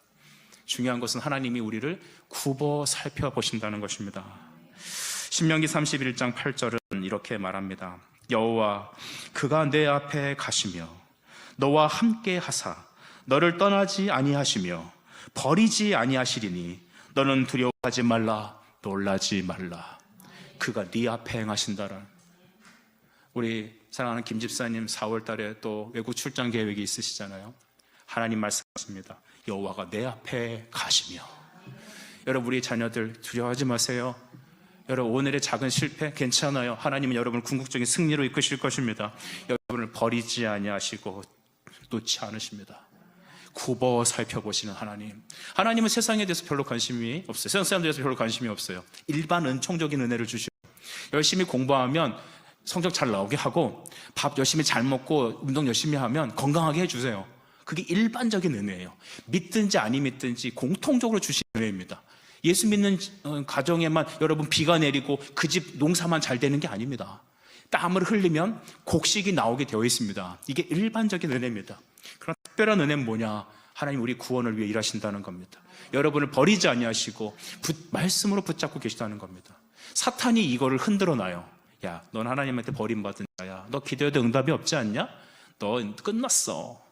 중요한 것은 하나님이 우리를 굽어 살펴보신다는 것입니다. 신명기 31장 8절은 이렇게 말합니다. 여호와 그가 내 앞에 가시며 너와 함께 하사 너를 떠나지 아니하시며 버리지 아니하시리니 너는 두려워하지 말라, 놀라지 말라. 그가 네 앞에 행하신다라. 우리 사랑하는 김 집사님 4월 달에 또 외국 출장 계획이 있으시잖아요. 하나님 말씀하십니다. 여호와가 내 앞에 가시며. 여러분, 우리 자녀들 두려워하지 마세요. 여러분, 오늘의 작은 실패 괜찮아요. 하나님은 여러분을 궁극적인 승리로 이끄실 것입니다. 여러분을 버리지 아니하시고 놓지 않으십니다. 굽어 살펴보시는 하나님. 하나님은 세상에 대해서 별로 관심이 없어요. 세상 사람들에 대해서 별로 관심이 없어요. 일반 은총적인 은혜를 주시고, 열심히 공부하면 성적 잘 나오게 하고, 밥 열심히 잘 먹고 운동 열심히 하면 건강하게 해주세요. 그게 일반적인 은혜예요. 믿든지 아니 믿든지 공통적으로 주신 은혜입니다. 예수 믿는 가정에만 여러분 비가 내리고 그 집 농사만 잘 되는 게 아닙니다. 땀을 흘리면 곡식이 나오게 되어 있습니다. 이게 일반적인 은혜입니다. 그런 특별한 은혜는 뭐냐? 하나님 우리 구원을 위해 일하신다는 겁니다. 여러분을 버리지 아니하시고 말씀으로 붙잡고 계시다는 겁니다. 사탄이 이거를 흔들어 놔요. 야, 넌 하나님한테 버림받은 자야. 너 기도해도 응답이 없지 않냐? 너 끝났어.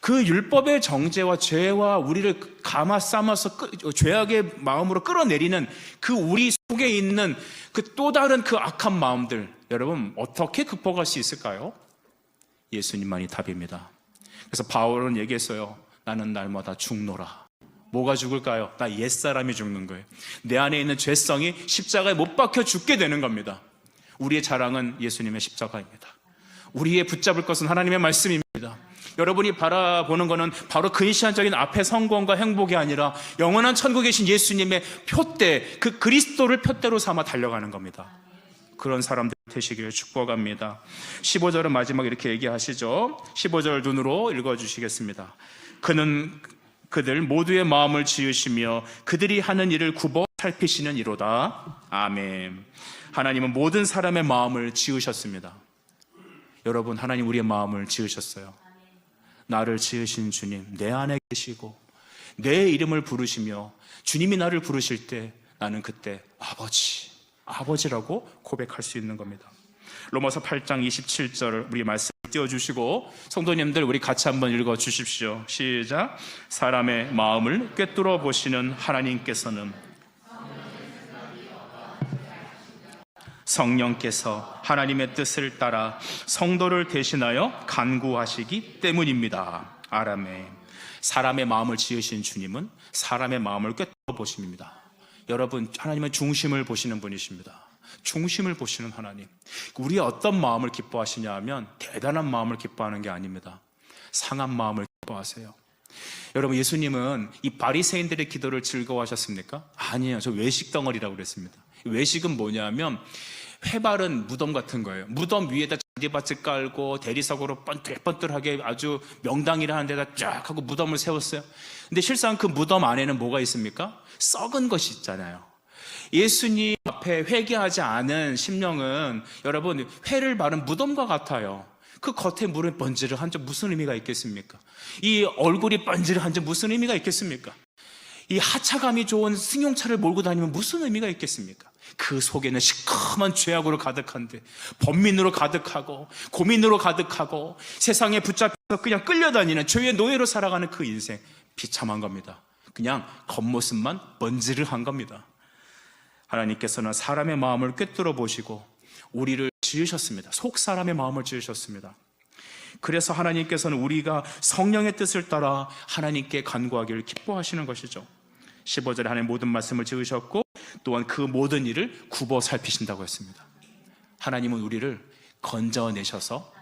그 율법의 정죄와 죄와 우리를 감아 싸매서 죄악의 마음으로 끌어내리는 그 우리 속에 있는 그 또 다른 그 악한 마음들, 여러분 어떻게 극복할 수 있을까요? 예수님만이 답입니다. 그래서 바울은 얘기했어요. 나는 날마다 죽노라. 뭐가 죽을까요? 나 옛사람이 죽는 거예요. 내 안에 있는 죄성이 십자가에 못 박혀 죽게 되는 겁니다. 우리의 자랑은 예수님의 십자가입니다. 우리의 붙잡을 것은 하나님의 말씀입니다. 여러분이 바라보는 것은 바로 그 시한적인 앞의 성공과 행복이 아니라 영원한 천국에 계신 예수님의 표대, 그 그리스도를 표대로 삼아 달려가는 겁니다. 그런 사람들 되시기를 축복합니다. 15절은 마지막 이렇게 얘기하시죠. 15절 눈으로 읽어주시겠습니다. 그는 그들 모두의 마음을 지으시며 그들이 하는 일을 굽어 살피시는 이로다. 아멘. 하나님은 모든 사람의 마음을 지으셨습니다. 여러분, 하나님 우리의 마음을 지으셨어요. 나를 지으신 주님, 내 안에 계시고 내 이름을 부르시며 주님이 나를 부르실 때 나는 그때 아버지라고 고백할 수 있는 겁니다. 로마서 8장 27절 우리 말씀 띄워주시고 성도님들 우리 같이 한번 읽어주십시오. 시작. 사람의 마음을 꿰뚫어 보시는 하나님께서는 성령께서 하나님의 뜻을 따라 성도를 대신하여 간구하시기 때문입니다. 아멘. 사람의 마음을 지으신 주님은 사람의 마음을 꿰뚫어 보십니다. 여러분, 하나님은 중심을 보시는 분이십니다. 중심을 보시는 하나님. 우리의 어떤 마음을 기뻐하시냐 하면 대단한 마음을 기뻐하는 게 아닙니다. 상한 마음을 기뻐하세요. 여러분, 예수님은 이 바리새인들의 기도를 즐거워하셨습니까? 아니에요. 저 외식 덩어리라고 그랬습니다. 외식은 뭐냐면 회바른 무덤 같은 거예요. 무덤 위에다 잔디밭을 깔고 대리석으로 번들번들하게 아주 명당이라 하는 데다 쫙 하고 무덤을 세웠어요. 근데 실상 그 무덤 안에는 뭐가 있습니까? 썩은 것이 있잖아요. 예수님 앞에 회개하지 않은 심령은 여러분 회를 바른 무덤과 같아요. 그 겉에 물은 번지르한 점 무슨 의미가 있겠습니까? 이 얼굴이 번지르한 점 무슨 의미가 있겠습니까? 이 하차감이 좋은 승용차를 몰고 다니면 무슨 의미가 있겠습니까? 그 속에는 시커먼 죄악으로 가득한데 번민으로 가득하고 고민으로 가득하고 세상에 붙잡혀서 그냥 끌려다니는 죄의 노예로 살아가는 그 인생 비참한 겁니다. 그냥 겉모습만 번지르한 겁니다. 하나님께서는 사람의 마음을 꿰뚫어 보시고 우리를 지으셨습니다. 속 사람의 마음을 지으셨습니다. 그래서 하나님께서는 우리가 성령의 뜻을 따라 하나님께 간구하기를 기뻐하시는 것이죠. 15절에 하나님 모든 말씀을 지으셨고 또한 그 모든 일을 굽어 살피신다고 했습니다. 하나님은 우리를 건져내셔서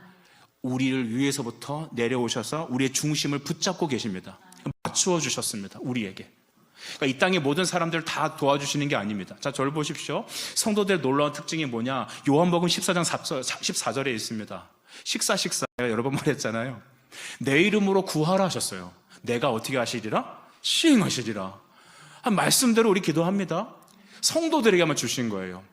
우리를 위에서부터 내려오셔서 우리의 중심을 붙잡고 계십니다. 맞추어 주셨습니다. 우리에게. 그러니까 이 땅의 모든 사람들을 다 도와주시는 게 아닙니다. 자, 저를 보십시오. 성도들의 놀라운 특징이 뭐냐? 요한복음 14장 14절에 있습니다. 식사예요. 여러 번 말했잖아요. 내 이름으로 구하라 하셨어요. 내가 어떻게 하시리라? 시행하시리라. 한 말씀대로 우리 기도합니다. 성도들에게만 주신 거예요.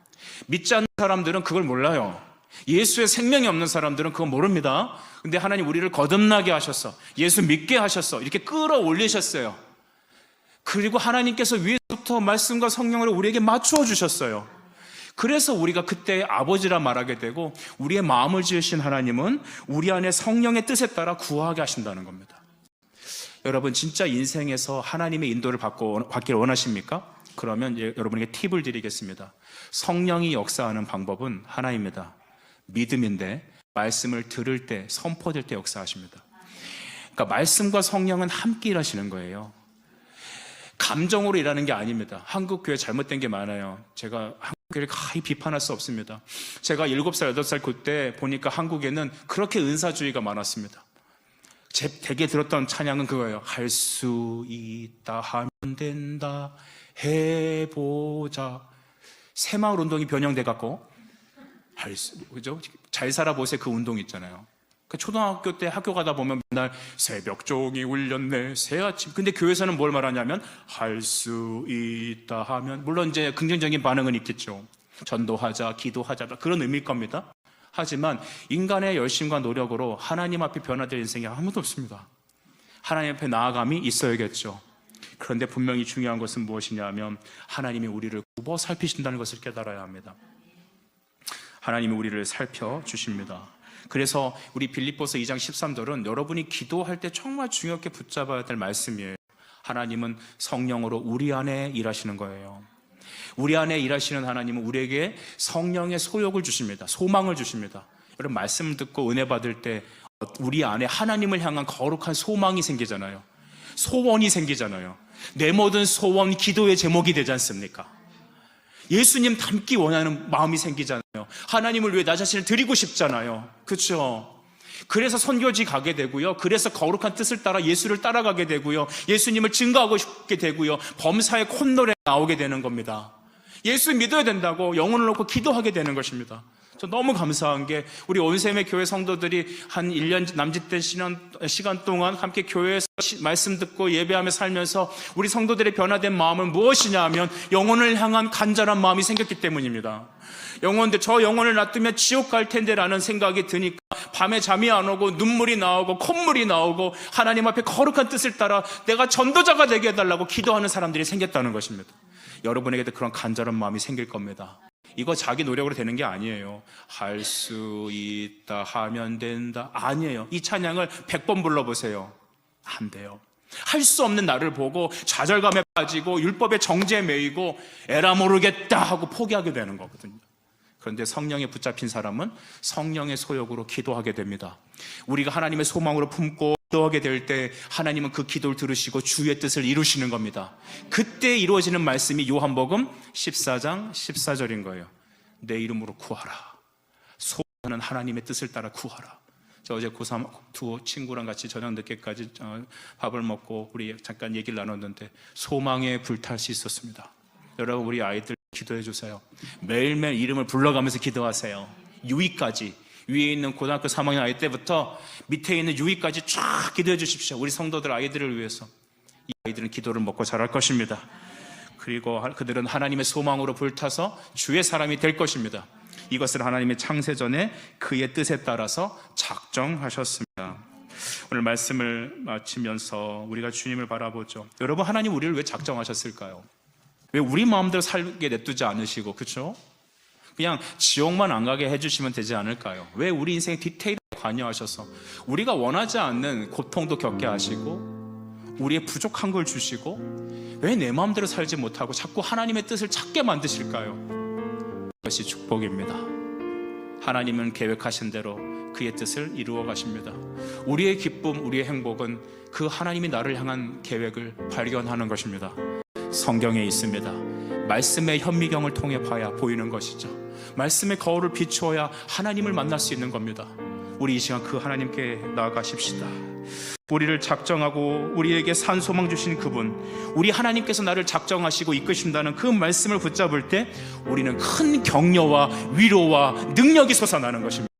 믿지 않는 사람들은 그걸 몰라요. 예수의 생명이 없는 사람들은 그거 모릅니다. 근데 하나님 우리를 거듭나게 하셨어. 예수 믿게 하셨어. 이렇게 끌어올리셨어요. 그리고 하나님께서 위에서부터 말씀과 성령을 우리에게 맞추어 주셨어요. 그래서 우리가 그때 아버지라 말하게 되고 우리의 마음을 지으신 하나님은 우리 안에 성령의 뜻에 따라 구하게 하신다는 겁니다. 여러분 진짜 인생에서 하나님의 인도를 받기를 원하십니까? 그러면 여러분에게 팁을 드리겠습니다. 성령이 역사하는 방법은 하나입니다. 믿음인데 말씀을 들을 때, 선포될 때 역사하십니다. 그러니까 말씀과 성령은 함께 일하시는 거예요. 감정으로 일하는 게 아닙니다. 한국 교회 잘못된 게 많아요. 제가 한국 교회를 가히 비판할 수 없습니다. 제가 7살, 8살 그때 보니까 한국에는 그렇게 은사주의가 많았습니다. 대개 들었던 찬양은 그거예요. 할 수 있다 하면 된다 해보자. 새마을 운동이 변형돼 갖고 그죠? 잘 살아보세요. 그 운동 있잖아요. 초등학교 때 학교 가다 보면 맨날 새벽 종이 울렸네 새아침. 근데 교회에서는 뭘 말하냐면 할 수 있다 하면, 물론 이제 긍정적인 반응은 있겠죠. 전도하자, 기도하자, 그런 의미일 겁니다. 하지만 인간의 열심과 노력으로 하나님 앞에 변화될 인생이 아무도 없습니다. 하나님 앞에 나아감이 있어야겠죠. 그런데 분명히 중요한 것은 무엇이냐면 하나님이 우리를 굽어 살피신다는 것을 깨달아야 합니다. 하나님이 우리를 살펴주십니다. 그래서 우리 빌립보서 2장 13절은 여러분이 기도할 때 정말 중요하게 붙잡아야 될 말씀이에요. 하나님은 성령으로 우리 안에 일하시는 거예요. 우리 안에 일하시는 하나님은 우리에게 성령의 소욕을 주십니다. 소망을 주십니다. 여러분 말씀을 듣고 은혜 받을 때 우리 안에 하나님을 향한 거룩한 소망이 생기잖아요. 소원이 생기잖아요. 내 모든 소원 기도의 제목이 되지 않습니까? 예수님 닮기 원하는 마음이 생기잖아요. 하나님을 위해 나 자신을 드리고 싶잖아요. 그렇죠? 그래서 선교지 가게 되고요. 그래서 거룩한 뜻을 따라 예수를 따라가게 되고요. 예수님을 증거하고 싶게 되고요. 범사의 콧노래 나오게 되는 겁니다. 예수 믿어야 된다고 영혼을 놓고 기도하게 되는 것입니다. 저 너무 감사한 게 우리 온셈의 교회 성도들이 한 1년 남짓된 시간 동안 함께 교회에서 말씀 듣고 예배하며 살면서 우리 성도들의 변화된 마음은 무엇이냐 하면 영혼을 향한 간절한 마음이 생겼기 때문입니다. 저 영혼을 놔두면 지옥 갈 텐데 라는 생각이 드니까 밤에 잠이 안 오고 눈물이 나오고 콧물이 나오고 하나님 앞에 거룩한 뜻을 따라 내가 전도자가 되게 해달라고 기도하는 사람들이 생겼다는 것입니다. 여러분에게도 그런 간절한 마음이 생길 겁니다. 이거 자기 노력으로 되는 게 아니에요. 할 수 있다 하면 된다 아니에요. 이 찬양을 100번 불러보세요. 안 돼요. 할 수 없는 나를 보고 좌절감에 빠지고 율법의 정죄에 매이고 에라 모르겠다 하고 포기하게 되는 거거든요. 그런데 성령에 붙잡힌 사람은 성령의 소욕으로 기도하게 됩니다. 우리가 하나님의 소망으로 품고 기도하게 될 때 하나님은 그 기도를 들으시고 주의 뜻을 이루시는 겁니다. 그때 이루어지는 말씀이 요한복음 14장 14절인 거예요. 내 이름으로 구하라. 소원하는 하나님의 뜻을 따라 구하라. 저 어제 고3 두 친구랑 같이 저녁 늦게까지 밥을 먹고 우리 잠깐 얘기를 나눴는데 소망에 불탈 수 있었습니다. 여러분 우리 아이들 기도해 주세요. 매일매일 이름을 불러가면서 기도하세요. 유이까지, 위에 있는 고등학교 3학년 아이 때부터 밑에 있는 유이까지 쫙 기도해 주십시오. 우리 성도들 아이들을 위해서. 이 아이들은 기도를 먹고 자랄 것입니다. 그리고 그들은 하나님의 소망으로 불타서 주의 사람이 될 것입니다. 이것을 하나님의 창세전에 그의 뜻에 따라서 작정하셨습니다. 오늘 말씀을 마치면서 우리가 주님을 바라보죠. 여러분 하나님 우리를 왜 작정하셨을까요? 왜 우리 마음대로 살게 냅두지 않으시고, 그렇죠? 그냥 지옥만 안 가게 해주시면 되지 않을까요? 왜 우리 인생의 디테일에 관여하셔서 우리가 원하지 않는 고통도 겪게 하시고 우리의 부족한 걸 주시고 왜 내 마음대로 살지 못하고 자꾸 하나님의 뜻을 찾게 만드실까요? 그것이 축복입니다. 하나님은 계획하신 대로 그의 뜻을 이루어 가십니다. 우리의 기쁨, 우리의 행복은 그 하나님이 나를 향한 계획을 발견하는 것입니다. 성경에 있습니다. 말씀의 현미경을 통해 봐야 보이는 것이죠. 말씀의 거울을 비추어야 하나님을 만날 수 있는 겁니다. 우리 이 시간 그 하나님께 나아가십시다. 우리를 작정하고 우리에게 산 소망 주신 그분, 우리 하나님께서 나를 작정하시고 이끄신다는 그 말씀을 붙잡을 때 우리는 큰 격려와 위로와 능력이 솟아나는 것입니다.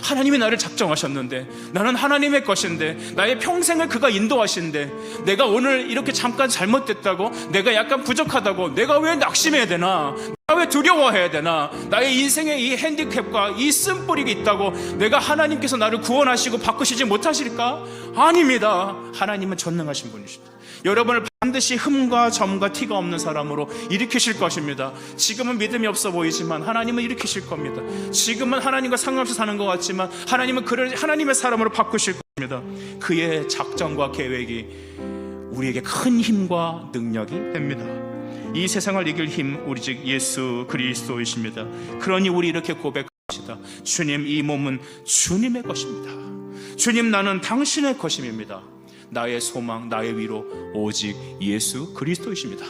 하나님이 나를 작정하셨는데, 나는 하나님의 것인데, 나의 평생을 그가 인도하신데, 내가 오늘 이렇게 잠깐 잘못됐다고, 내가 약간 부족하다고, 내가 왜 낙심해야 되나, 내가 왜 두려워해야 되나, 나의 인생에 이 핸디캡과 이 쓴뿌리가 있다고 내가 하나님께서 나를 구원하시고 바꾸시지 못하실까? 아닙니다. 하나님은 전능하신 분이십니다. 여러분을 반드시 흠과 점과 티가 없는 사람으로 일으키실 것입니다. 지금은 믿음이 없어 보이지만 하나님은 일으키실 겁니다. 지금은 하나님과 상관없이 사는 것 같지만 하나님은 그를 하나님의 사람으로 바꾸실 겁니다. 그의 작정과 계획이 우리에게 큰 힘과 능력이 됩니다. 이 세상을 이길 힘 오직 예수 그리스도이십니다. 그러니 우리 이렇게 고백합시다. 주님, 이 몸은 주님의 것입니다. 주님, 나는 당신의 것임입니다. 나의 소망, 나의 위로 오직 예수 그리스도이십니다.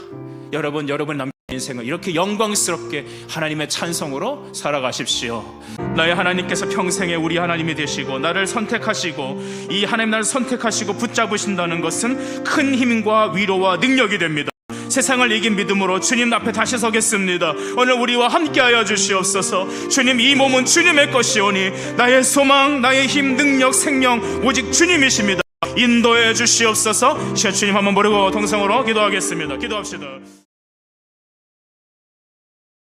여러분 남은 인생을 이렇게 영광스럽게 하나님의 찬송으로 살아가십시오. 나의 하나님께서 평생에 우리 하나님이 되시고 나를 선택하시고 이 하나님 나를 선택하시고 붙잡으신다는 것은 큰 힘과 위로와 능력이 됩니다. 세상을 이긴 믿음으로 주님 앞에 다시 서겠습니다. 오늘 우리와 함께하여 주시옵소서. 주님, 이 몸은 주님의 것이오니 나의 소망, 나의 힘, 능력, 생명 오직 주님이십니다. 인도해 주시옵소서. 주님 한번 부르고 동성으로 기도하겠습니다. 기도합시다.